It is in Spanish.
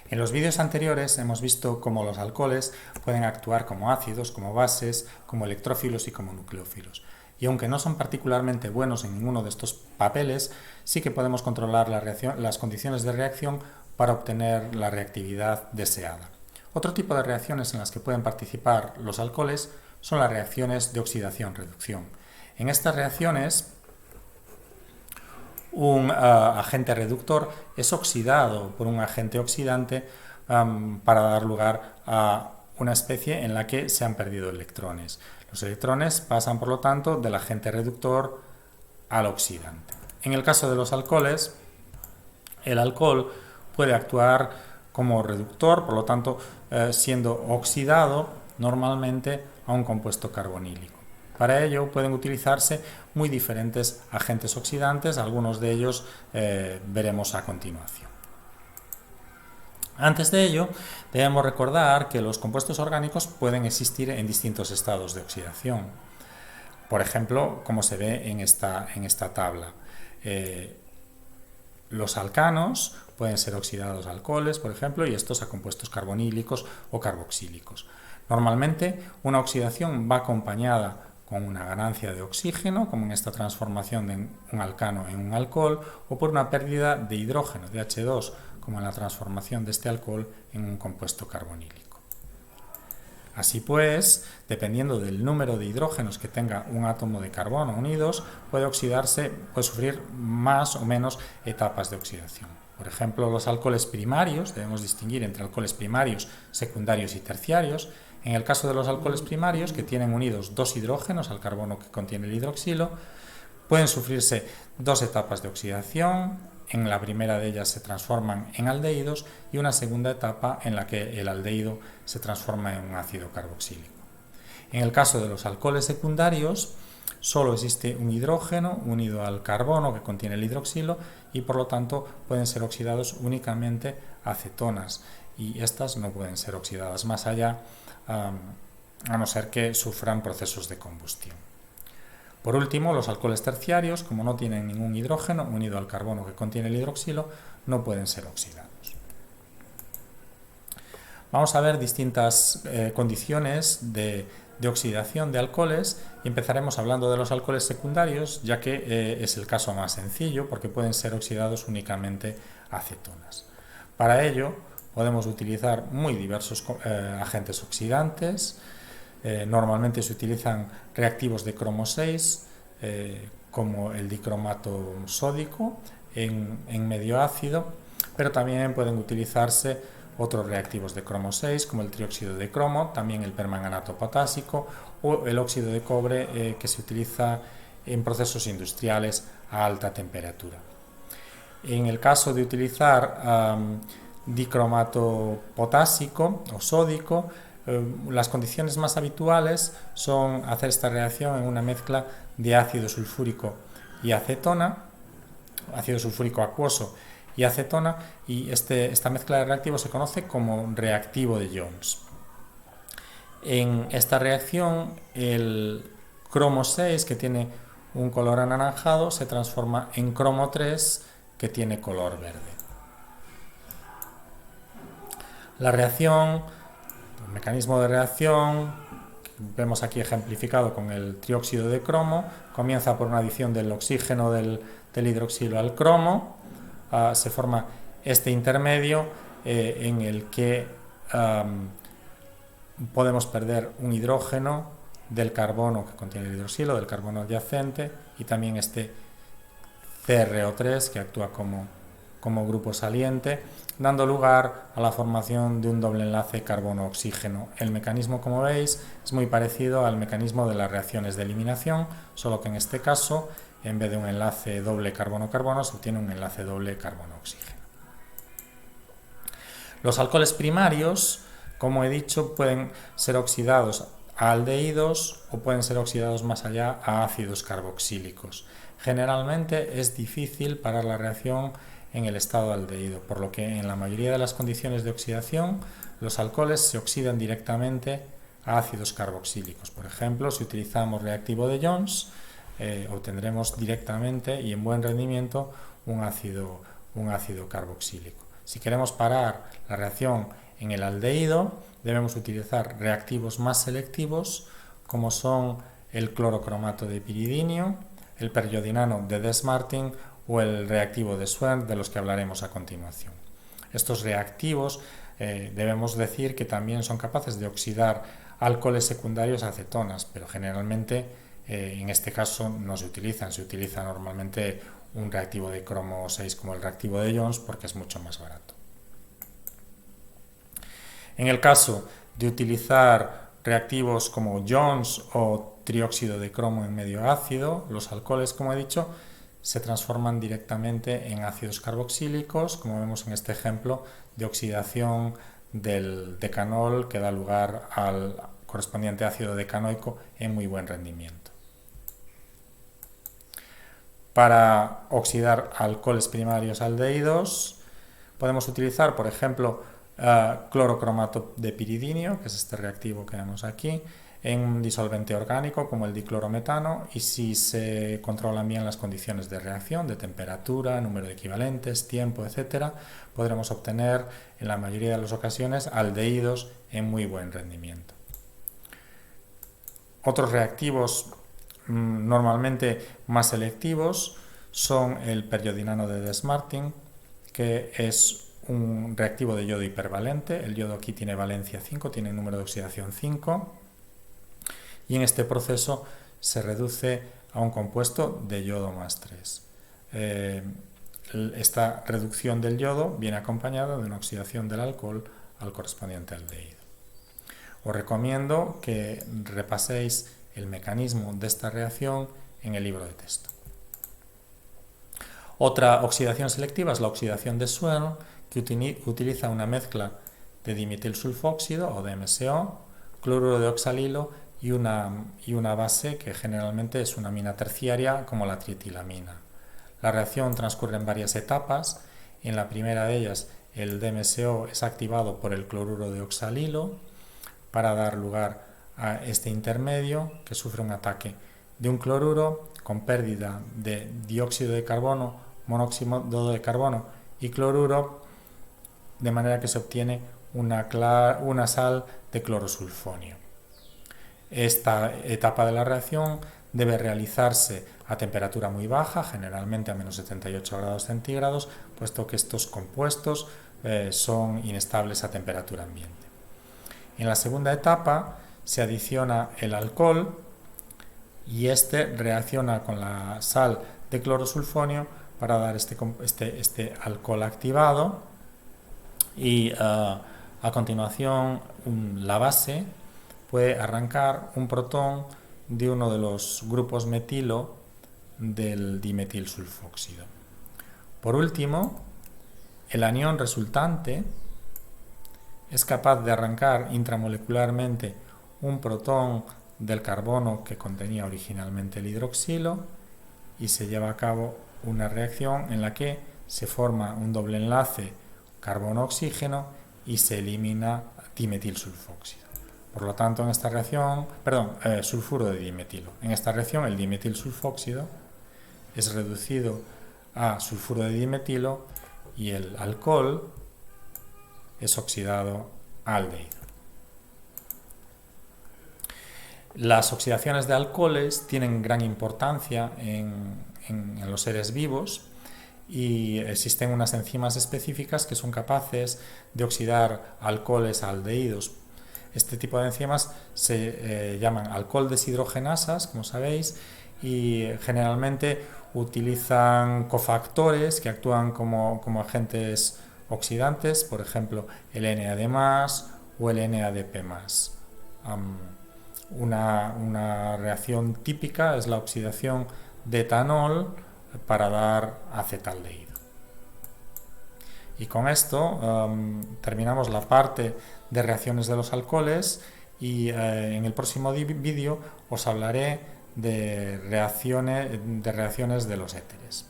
En los vídeos anteriores hemos visto cómo los alcoholes pueden actuar como ácidos, como bases, como electrófilos y como nucleófilos. Y aunque no son particularmente buenos en ninguno de estos papeles, sí que podemos controlar las condiciones de reacción para obtener la reactividad deseada. Otro tipo de reacciones en las que pueden participar los alcoholes son las reacciones de oxidación-reducción. En estas reacciones, un agente reductor es oxidado por un agente oxidante para dar lugar a una especie en la que se han perdido electrones. Los electrones pasan, por lo tanto, del agente reductor al oxidante. En el caso de los alcoholes, el alcohol puede actuar como reductor, por lo tanto, siendo oxidado normalmente a un compuesto carbonílico. Para ello pueden utilizarse muy diferentes agentes oxidantes, algunos de ellos veremos a continuación. Antes de ello, debemos recordar que los compuestos orgánicos pueden existir en distintos estados de oxidación. Por ejemplo, como se ve en esta tabla. Los alcanos pueden ser oxidados a alcoholes, por ejemplo, y estos a compuestos carbonílicos o carboxílicos. Normalmente, una oxidación va acompañada con una ganancia de oxígeno, como en esta transformación de un alcano en un alcohol, o por una pérdida de hidrógeno, de H2, como en la transformación de este alcohol en un compuesto carbonílico. Así pues, dependiendo del número de hidrógenos que tenga un átomo de carbono unidos, puede sufrir más o menos etapas de oxidación. Por ejemplo, los alcoholes primarios, debemos distinguir entre alcoholes primarios, secundarios y terciarios. En el caso de los alcoholes primarios, que tienen unidos dos hidrógenos al carbono que contiene el hidroxilo, pueden sufrirse dos etapas de oxidación. En la primera de ellas se transforman en aldehídos y una segunda etapa en la que el aldehído se transforma en un ácido carboxílico. En el caso de los alcoholes secundarios, solo existe un hidrógeno unido al carbono que contiene el hidroxilo y por lo tanto pueden ser oxidados únicamente a cetonas y estas no pueden ser oxidadas más allá a no ser que sufran procesos de combustión. Por último, los alcoholes terciarios, como no tienen ningún hidrógeno unido al carbono que contiene el hidroxilo, no pueden ser oxidados. Vamos a ver distintas condiciones de oxidación de alcoholes y empezaremos hablando de los alcoholes secundarios, ya que es el caso más sencillo porque pueden ser oxidados únicamente a cetonas. Para ello podemos utilizar muy diversos agentes oxidantes. Normalmente se utilizan reactivos de cromo 6 como el dicromato sódico en medio ácido, pero también pueden utilizarse otros reactivos de cromo 6 como el trióxido de cromo, también el permanganato potásico o el óxido de cobre que se utiliza en procesos industriales a alta temperatura. En el caso de utilizar dicromato potásico o sódico, las condiciones más habituales son hacer esta reacción en una mezcla de ácido sulfúrico y acetona, ácido sulfúrico acuoso y acetona, y esta mezcla de reactivos se conoce como reactivo de Jones. En esta reacción, el cromo 6, que tiene un color anaranjado, se transforma en cromo 3, que tiene color verde. La reacción, el mecanismo de reacción, vemos aquí ejemplificado con el trióxido de cromo, comienza por una adición del oxígeno del hidroxilo al cromo, se forma este intermedio en el que podemos perder un hidrógeno del carbono que contiene el hidroxilo, del carbono adyacente, y también este CrO3 que actúa como grupo saliente, dando lugar a la formación de un doble enlace carbono-oxígeno. El mecanismo, como veis, es muy parecido al mecanismo de las reacciones de eliminación, solo que en este caso, en vez de un enlace doble carbono-carbono, se obtiene un enlace doble carbono-oxígeno. Los alcoholes primarios, como he dicho, pueden ser oxidados a aldehídos o pueden ser oxidados más allá a ácidos carboxílicos. Generalmente es difícil parar la reacción en el estado aldehído, por lo que en la mayoría de las condiciones de oxidación los alcoholes se oxidan directamente a ácidos carboxílicos. Por ejemplo, si utilizamos reactivo de Jones, obtendremos directamente y en buen rendimiento un ácido carboxílico. Si queremos parar la reacción en el aldehído, debemos utilizar reactivos más selectivos, como son el clorocromato de piridinio, el periodinano de Dess-Martin o el reactivo de Swern, de los que hablaremos a continuación. Estos reactivos debemos decir que también son capaces de oxidar alcoholes secundarios a cetonas, pero generalmente en este caso no se utilizan. Se utiliza normalmente un reactivo de cromo 6 como el reactivo de Jones porque es mucho más barato. En el caso de utilizar reactivos como Jones o trióxido de cromo en medio ácido, los alcoholes, como he dicho, se transforman directamente en ácidos carboxílicos, como vemos en este ejemplo de oxidación del decanol que da lugar al correspondiente ácido decanoico en muy buen rendimiento. Para oxidar alcoholes primarios aldehídos podemos utilizar, por ejemplo, clorocromato de piridinio, que es este reactivo que vemos aquí, en un disolvente orgánico como el diclorometano, y si se controlan bien las condiciones de reacción, de temperatura, número de equivalentes, tiempo, etc., podremos obtener en la mayoría de las ocasiones aldehídos en muy buen rendimiento. Otros reactivos normalmente más selectivos son el periodinano de Dess-Martin, que es un reactivo de yodo hipervalente. El yodo aquí tiene valencia 5, tiene número de oxidación 5, y en este proceso se reduce a un compuesto de yodo más 3. Esta reducción del yodo viene acompañada de una oxidación del alcohol al correspondiente aldehído. Os recomiendo que repaséis el mecanismo de esta reacción en el libro de texto. Otra oxidación selectiva es la oxidación de Swern, que utiliza una mezcla de dimetilsulfóxido o DMSO, cloruro de oxalilo y una base que generalmente es una amina terciaria como la trietilamina. La reacción transcurre en varias etapas. En la primera de ellas el DMSO es activado por el cloruro de oxalilo para dar lugar a este intermedio que sufre un ataque de un cloruro con pérdida de dióxido de carbono, monóxido de carbono y cloruro, de manera que se obtiene una sal de clorosulfonio. Esta etapa de la reacción debe realizarse a temperatura muy baja, generalmente a menos 78 grados centígrados, puesto que estos compuestos son inestables a temperatura ambiente. En la segunda etapa se adiciona el alcohol y este reacciona con la sal de clorosulfonio para dar este alcohol activado, y a continuación la base puede arrancar un protón de uno de los grupos metilo del dimetilsulfóxido. Por último, el anión resultante es capaz de arrancar intramolecularmente un protón del carbono que contenía originalmente el hidroxilo, y se lleva a cabo una reacción en la que se forma un doble enlace carbono-oxígeno y se elimina dimetilsulfóxido. Por lo tanto, en esta reacción, sulfuro de dimetilo. En esta reacción el dimetilsulfóxido es reducido a sulfuro de dimetilo y el alcohol es oxidado a aldehído. Las oxidaciones de alcoholes tienen gran importancia en los seres vivos, y existen unas enzimas específicas que son capaces de oxidar alcoholes a aldehídos. Este tipo de enzimas se llaman alcohol deshidrogenasas, como sabéis, y generalmente utilizan cofactores que actúan como agentes oxidantes, por ejemplo el NAD+ o el NADP+. Una reacción típica es la oxidación de etanol para dar acetaldehído. Y con esto terminamos la parte de reacciones de los alcoholes, y en el próximo vídeo os hablaré de reacciones de los éteres.